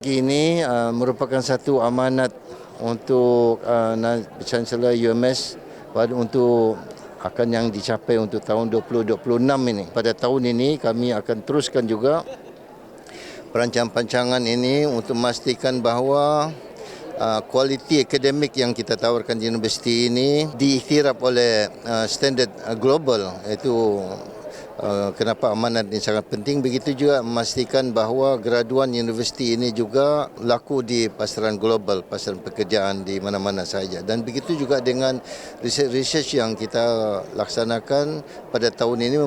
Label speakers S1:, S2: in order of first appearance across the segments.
S1: Ini merupakan satu amanat untuk Chancellor UMS untuk akan yang dicapai untuk tahun 2026 ini. Pada tahun ini kami akan teruskan juga perancangan ini untuk memastikan bahawa kualiti akademik yang kita tawarkan di universiti ini diiktiraf oleh standard global, iaitu kenapa amanat ini sangat penting. Begitu juga memastikan bahawa graduan universiti ini juga laku di pasaran global, pasaran pekerjaan di mana-mana sahaja. Dan begitu juga dengan research yang kita laksanakan pada tahun ini,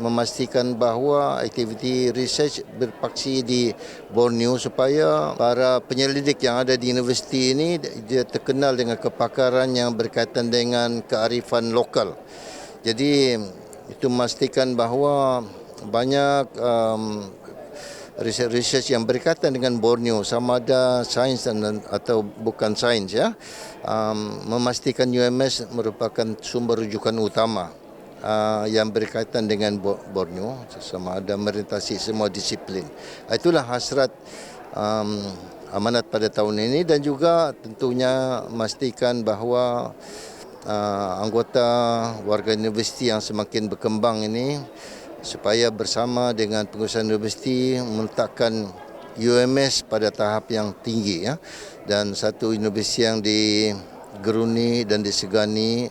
S1: memastikan bahawa aktiviti research berpaksi di Borneo supaya para penyelidik yang ada di universiti ini dia terkenal dengan kepakaran yang berkaitan dengan kearifan lokal. Jadi itu memastikan bahawa banyak research yang berkaitan dengan Borneo, sama ada sains atau bukan sains, ya, memastikan UMS merupakan sumber rujukan utama yang berkaitan dengan Borneo, sama ada merintasi semua disiplin. Itulah hasrat amanat pada tahun ini, dan juga tentunya memastikan bahawa anggota warga universiti yang semakin berkembang ini supaya bersama dengan pengurusan universiti meletakkan UMS pada tahap yang tinggi, ya, dan satu universiti yang digeruni dan disegani,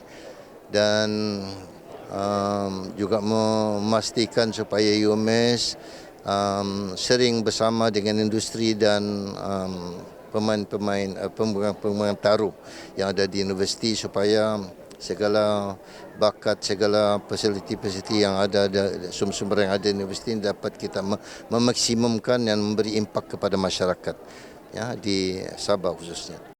S1: dan juga memastikan supaya UMS sering bersama dengan industri dan pemain taruh yang ada di universiti, supaya segala bakat, segala fasiliti yang ada, sumber-sumber yang ada di universiti dapat kita memaksimumkan dan memberi impak kepada masyarakat, ya, di Sabah khususnya.